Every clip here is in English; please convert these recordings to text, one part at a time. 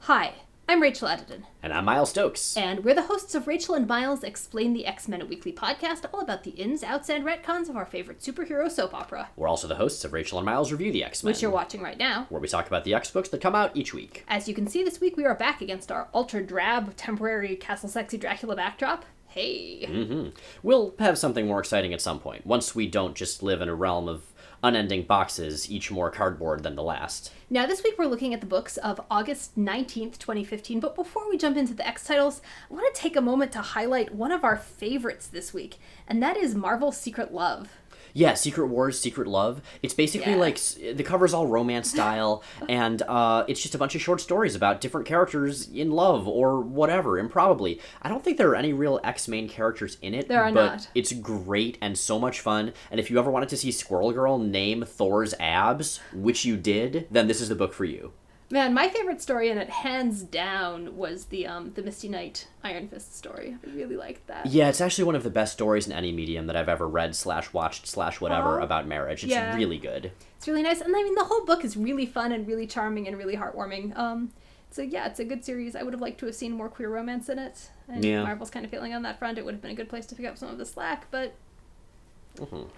Hi, I'm Rachel Edidin. And I'm Miles Stokes. And we're the hosts of Rachel and Miles Explain the X-Men, a weekly podcast all about the ins, outs, and retcons of our favorite superhero soap opera. We're also the hosts of Rachel and Miles Review the X-Men, which you're watching right now, where we talk about the X books that come out each week. As you can see, this week we are back against our ultra-drab, temporary Castle Sexy Dracula backdrop. Hey. Mm-hmm. We'll have something more exciting at some point, once we don't just live in a realm of unending boxes, each more cardboard than the last. Now, this week we're looking at the books of August 19th, 2015, but before we jump into the X titles, I want to take a moment to highlight one of our favorites this week, and that is Marvel's Secret Love. Yeah, Secret Wars, Secret Love. It's basically like, the cover's all romance style, and it's just a bunch of short stories about different characters in love or whatever, improbably. I don't think there are any real X-main characters in it, but not. It's great and so much fun, and if you ever wanted to see Squirrel Girl name Thor's abs, which you did, then this is the book for you. Man, my favorite story in it, hands down, was the Misty Knight Iron Fist story. I really liked that. Yeah, it's actually one of the best stories in any medium that I've ever read / watched / whatever about marriage. It's really good. It's really nice. And I mean, the whole book is really fun and really charming and really heartwarming. So yeah, it's a good series. I would have liked to have seen more queer romance in it. And Marvel's kind of failing on that front. It would have been a good place to pick up some of the slack, but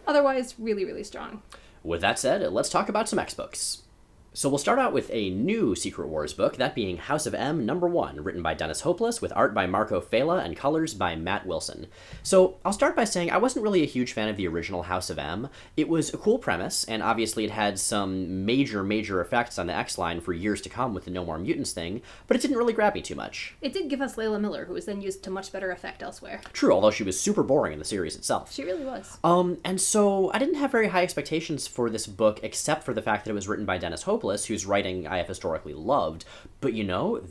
otherwise, really, really strong. With that said, let's talk about some X books. So we'll start out with a new Secret Wars book, that being House of M #1, written by Dennis Hopeless, with art by Marco Fela and colors by Matt Wilson. So I'll start by saying I wasn't really a huge fan of the original House of M. It was a cool premise, and obviously it had some major effects on the X-line for years to come with the No More Mutants thing, but it didn't really grab me too much. It did give us Layla Miller, who was then used to much better effect elsewhere. True, although she was super boring in the series itself. She really was. And so I didn't have very high expectations for this book, except for the fact that it was written by Dennis Hopeless, whose writing I have historically loved. But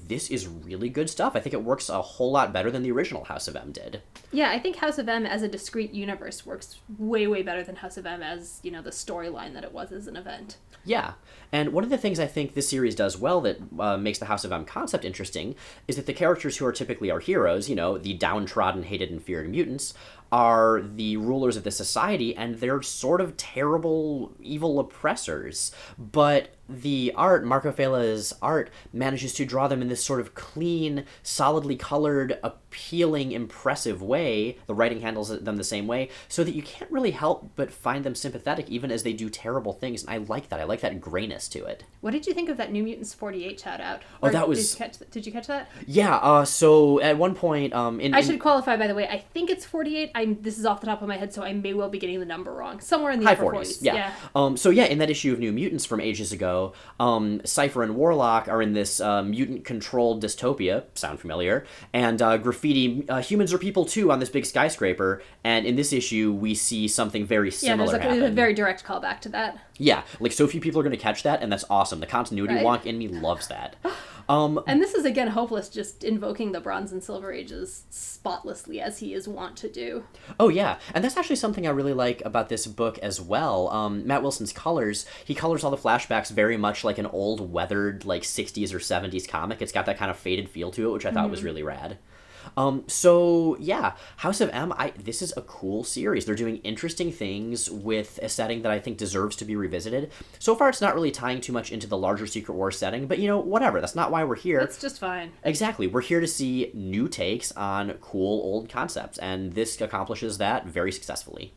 this is really good stuff. I think it works a whole lot better than the original House of M did. Yeah, I think House of M as a discrete universe works way better than House of M as, the storyline that it was as an event. Yeah, and one of the things I think this series does well that makes the House of M concept interesting is that the characters who are typically our heroes, the downtrodden, hated, and feared mutants, are the rulers of the society, and they're sort of terrible, evil oppressors. But the art, Marco Fela's art, manages to draw them in this sort of clean, solidly colored, appealing, impressive way. The writing handles them the same way, so that you can't really help but find them sympathetic even as they do terrible things. And I like that. I like that grayness to it. What did you think of that New Mutants 48 shout out? Oh, that was... Did you catch that? Yeah, so at one point... I should qualify, by the way, I think it's 48. This is off the top of my head, so I may well be getting the number wrong. Somewhere in the high upper 40s. Yeah. In that issue of New Mutants from ages ago, Cypher and Warlock are in this mutant-controlled dystopia, sound familiar, and graffiti humans are people too on this big skyscraper, and in this issue we see something very similar happen. There's a very direct callback to that. Yeah, so few people are going to catch that, and that's awesome. The continuity wonk in me loves that. And this is, again, Hopeless just invoking the Bronze and Silver Ages spotlessly, as he is wont to do. Oh, yeah. And that's actually something I really like about this book as well. Matt Wilson's colors, he colors all the flashbacks very much like an old, weathered, 60s or 70s comic. It's got that kind of faded feel to it, which I thought was really rad. So yeah, House of M, this is a cool series. They're doing interesting things with a setting that I think deserves to be revisited. So far, it's not really tying too much into the larger Secret Wars setting, but whatever. That's not why we're here. That's just fine. Exactly. We're here to see new takes on cool old concepts, and this accomplishes that very successfully.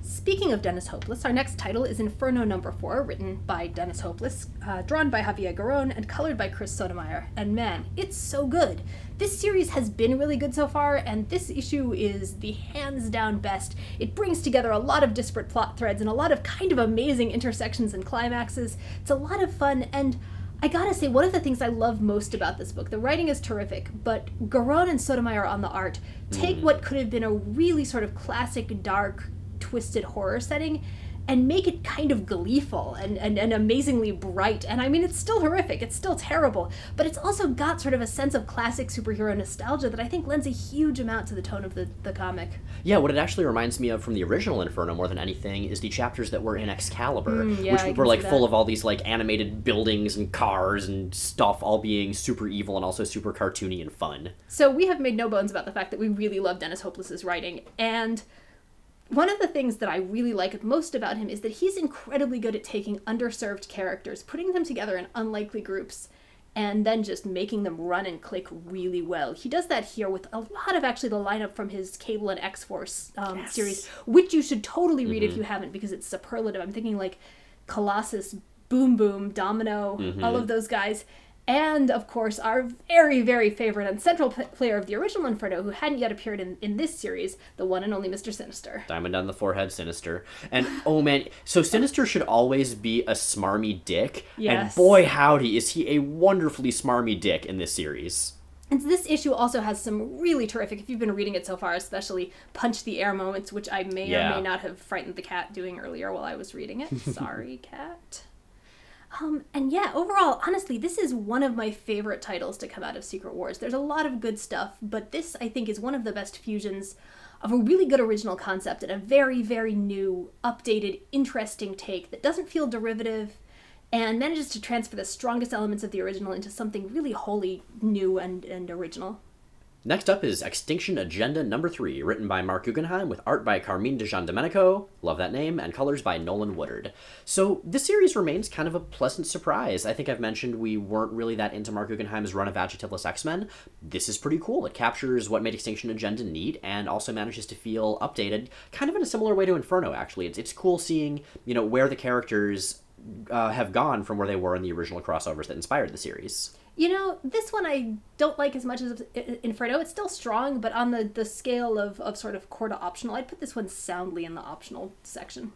Speaking of Dennis Hopeless, our next title is Inferno #4, written by Dennis Hopeless, drawn by Javier Garrón, and colored by Chris Sotomayor. And man, it's so good. This series has been really good so far, and this issue is the hands-down best. It brings together a lot of disparate plot threads and a lot of kind of amazing intersections and climaxes. It's a lot of fun, and I gotta say, one of the things I love most about this book, the writing is terrific, but Garrón and Sotomayor on the art take what could have been a really sort of classic, dark, twisted horror setting and make it kind of gleeful and amazingly bright. And I mean, it's still horrific, it's still terrible, but it's also got sort of a sense of classic superhero nostalgia that I think lends a huge amount to the tone of the comic. Yeah, what it actually reminds me of from the original Inferno more than anything is the chapters that were in Excalibur, which were full of all these animated buildings and cars and stuff all being super evil and also super cartoony and fun. So we have made no bones about the fact that we really love Dennis Hopeless's writing, and one of the things that I really like most about him is that he's incredibly good at taking underserved characters, putting them together in unlikely groups, and then just making them run and click really well. He does that here with a lot of actually the lineup from his Cable and X-Force series, which you should totally read if you haven't, because it's superlative. I'm thinking like Colossus, Boom Boom, Domino, all of those guys. And, of course, our very, very favorite and central player of the original Inferno, who hadn't yet appeared in this series, the one and only Mr. Sinister. Diamond on the forehead, Sinister. And, oh man, so Sinister should always be a smarmy dick. Yes. And boy howdy, is he a wonderfully smarmy dick in this series. And this issue also has some really terrific, if you've been reading it so far, especially punch the air moments, which I may or may not have frightened the cat doing earlier while I was reading it. Sorry, cat. And yeah, overall, honestly, this is one of my favorite titles to come out of Secret Wars. There's a lot of good stuff, but this, I think, is one of the best fusions of a really good original concept and a very, very new, updated, interesting take that doesn't feel derivative and manages to transfer the strongest elements of the original into something really wholly new and original. Next up is X-Tinction Agenda number 3, written by Mark Guggenheim with art by Carmine de Giandomenico, love that name, and colors by Nolan Woodard. So this series remains kind of a pleasant surprise. I think I've mentioned we weren't really that into Mark Guggenheim's run of adjectiveless X-Men. This is pretty cool. It captures what made X-Tinction Agenda neat and also manages to feel updated, kind of in a similar way to Inferno, actually. It's cool seeing, where the characters have gone from where they were in the original crossovers that inspired the series. This one I don't like as much as Inferno. It's still strong, but on the scale of sort of core to optional, I'd put this one soundly in the optional section.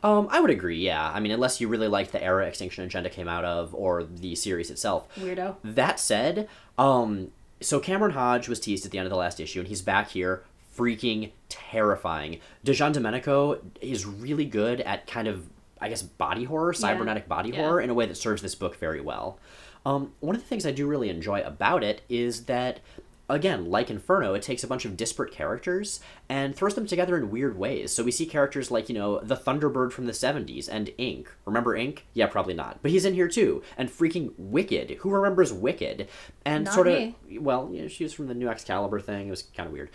I would agree, yeah. I mean, unless you really liked the era X-Tinction Agenda came out of, or the series itself. Weirdo. That said, so Cameron Hodge was teased at the end of the last issue, and he's back here, freaking terrifying. De Giandomenico is really good at kind of, I guess, body horror, cybernetic body horror, in a way that serves this book very well. One of the things I do really enjoy about it is that, again, like Inferno, it takes a bunch of disparate characters and throws them together in weird ways. So we see characters like, the Thunderbird from the 70s and Ink. Remember Ink? Yeah, probably not. But he's in here too. And freaking Wicked. Who remembers Wicked? And not sort of, me. well, she was from the new Excalibur thing. It was kind of weird.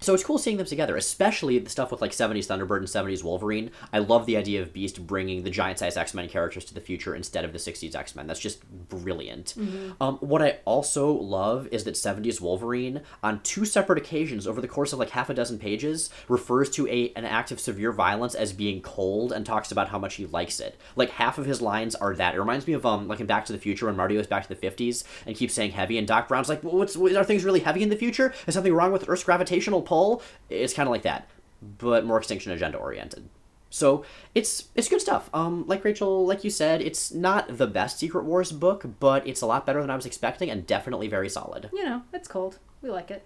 So it's cool seeing them together, especially the stuff with 70s Thunderbird and 70s Wolverine. I love the idea of Beast bringing the giant-sized X-Men characters to the future instead of the 60s X-Men. That's just brilliant. What I also love is that 70s Wolverine, on 2 separate occasions over the course of half a dozen pages, refers to an act of severe violence as being cold and talks about how much he likes it. Half of his lines are that. It reminds me of in Back to the Future when Marty goes back to the 50s and keeps saying heavy, and Doc Brown's like, well, are things really heavy in the future? Is something wrong with Earth's gravitational pull? It's kind of like that, but more X-Tinction Agenda oriented. So it's good stuff. Like Rachel, like you said, it's not the best Secret Wars book, but it's a lot better than I was expecting and definitely very solid. It's cold. We like it.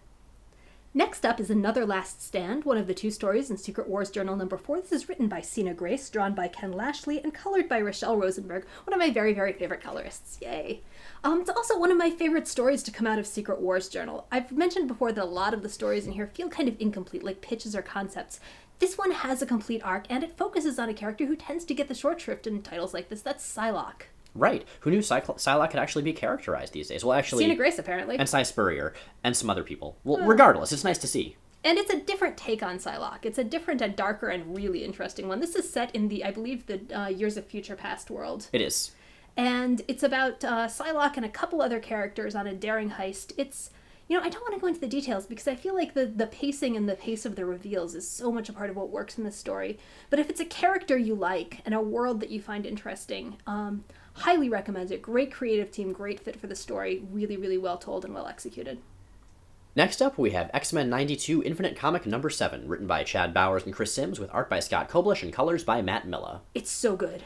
Next up is Another Last Stand, one of the 2 stories in Secret Wars Journal number 4. This is written by Sina Grace, drawn by Ken Lashley, and colored by Rochelle Rosenberg, one of my very, very favorite colorists. Yay! It's also one of my favorite stories to come out of Secret Wars Journal. I've mentioned before that a lot of the stories in here feel kind of incomplete, like pitches or concepts. This one has a complete arc, and it focuses on a character who tends to get the short shrift in titles like this. That's Psylocke. Right. Who knew Psylocke could actually be characterized these days? Well, actually... Sina Grace, apparently. And Cy Spurrier. And some other people. Well, regardless, it's nice to see. And it's a different take on Psylocke. It's a different and darker and really interesting one. This is set in I believe, the Years of Future Past world. It is. And it's about Psylocke and a couple other characters on a daring heist. It's... I don't want to go into the details because I feel like the pacing and the pace of the reveals is so much a part of what works in this story. But if it's a character you like and a world that you find interesting, highly recommend it. Great creative team, great fit for the story. Really, really well told and well executed. Next up, we have X-Men 92 Infinite Comic number 7, written by Chad Bowers and Chris Sims, with art by Scott Koblish and colors by Matt Milla. It's so good.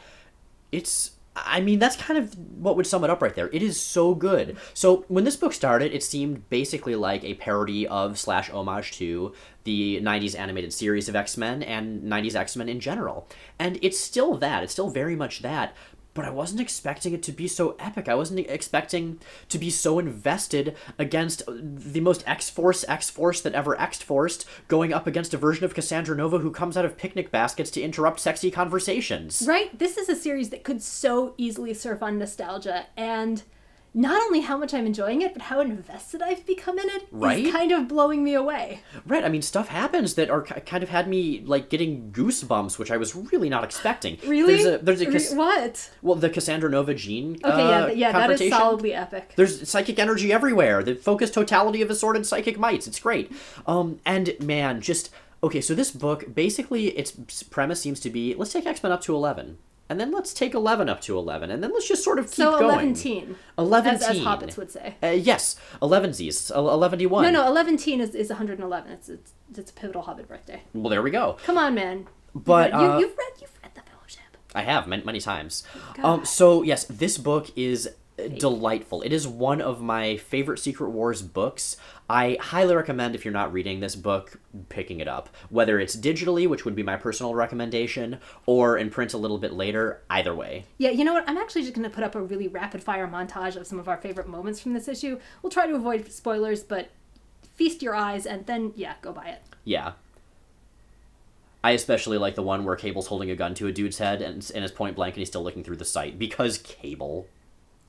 That's kind of what would sum it up right there. It is so good. So when this book started, it seemed basically like a parody of / homage to the 90s animated series of X-Men and 90s X-Men in general. And it's still that. It's still very much that. But I wasn't expecting it to be so epic. I wasn't expecting to be so invested against the most X-Force that ever X-Forced, going up against a version of Cassandra Nova who comes out of picnic baskets to interrupt sexy conversations. Right? This is a series that could so easily surf on nostalgia, and not only how much I'm enjoying it, but how invested I've become in it Right? is kind of blowing me away. Right, I mean, stuff happens that are kind of had me, like, getting goosebumps, which I was really not expecting. Really? What? Well, the Cassandra Nova Jean Okay, yeah, that is confrontation. solidly epic. There's psychic energy everywhere. The focused totality of assorted psychic mights. It's great. And, man, just... Okay, so this book, basically, its premise seems to be, let's take X-Men up to 11. And then let's take 11 up to 11, and then let's just sort of keep going. 11-teen. 11-teen. As hobbits would say. Yes, 11Zs, 11D1. No, 11-teen is 111. It's a pivotal hobbit birthday. Well, there we go. Come on, man. But you've read the Fellowship. I have many times. God. So yes, this book is delightful. It is one of my favorite Secret Wars books. I highly recommend, if you're not reading this book, picking it up. Whether it's digitally, which would be my personal recommendation, or in print a little bit later, either way. Yeah, you know what? I'm actually just going to put up a really rapid-fire montage of some of our favorite moments from this issue. We'll try to avoid spoilers, but feast your eyes, and then, yeah, go buy it. Yeah. I especially like the one where Cable's holding a gun to a dude's head, and it's point blank, and he's still looking through the sight, because Cable...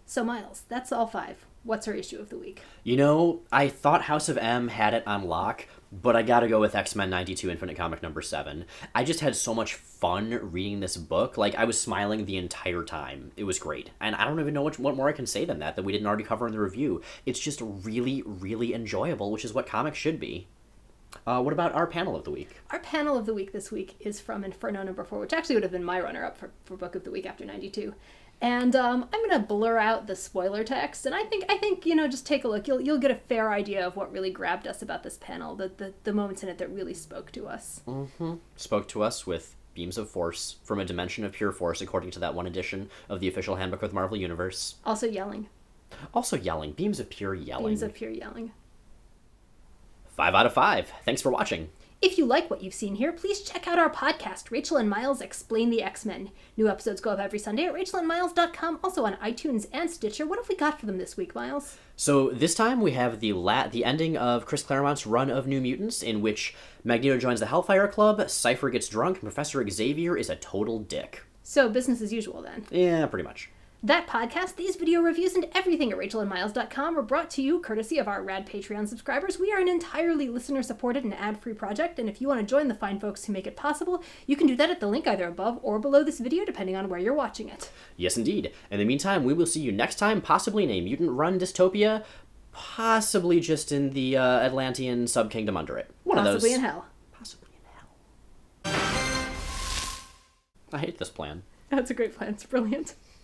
So, Miles, that's all 5. What's our issue of the week? You know, I thought House of M had it on lock, but I gotta go with X-Men 92 Infinite Comic number 7. I just had so much fun reading this book. Like, I was smiling the entire time. It was great. And I don't even know what more I can say than that we didn't already cover in the review. It's just really, really enjoyable, which is what comics should be. What about our panel of the week? Our panel of the week this week is from Inferno number 4, which actually would have been my runner-up for Book of the Week after 92. And I'm going to blur out the spoiler text, and I think just take a look. You'll get a fair idea of what really grabbed us about this panel, the moments in it that really spoke to us. Mm-hmm. Spoke to us with beams of force from a dimension of pure force, according to that one edition of the official handbook of the Marvel Universe. Also yelling. Beams of pure yelling. Beams of pure yelling. 5 out of 5. Thanks for watching. If you like what you've seen here, please check out our podcast, Rachel and Miles Explain the X-Men. New episodes go up every Sunday at rachelandmiles.com, also on iTunes and Stitcher. What have we got for them this week, Miles? So this time we have the ending of Chris Claremont's run of New Mutants, in which Magneto joins the Hellfire Club, Cypher gets drunk, and Professor Xavier is a total dick. So business as usual, then. Yeah, pretty much. That podcast, these video reviews, and everything at rachelandmiles.com are brought to you courtesy of our rad Patreon subscribers. We are an entirely listener-supported and ad-free project, and if you want to join the fine folks who make it possible, you can do that at the link either above or below this video, depending on where you're watching it. Yes, indeed. In the meantime, we will see you next time, possibly in a mutant-run dystopia, possibly just in the Atlantean subkingdom under it. One of those. Possibly in hell. Possibly in hell. I hate this plan. That's a great plan. It's brilliant.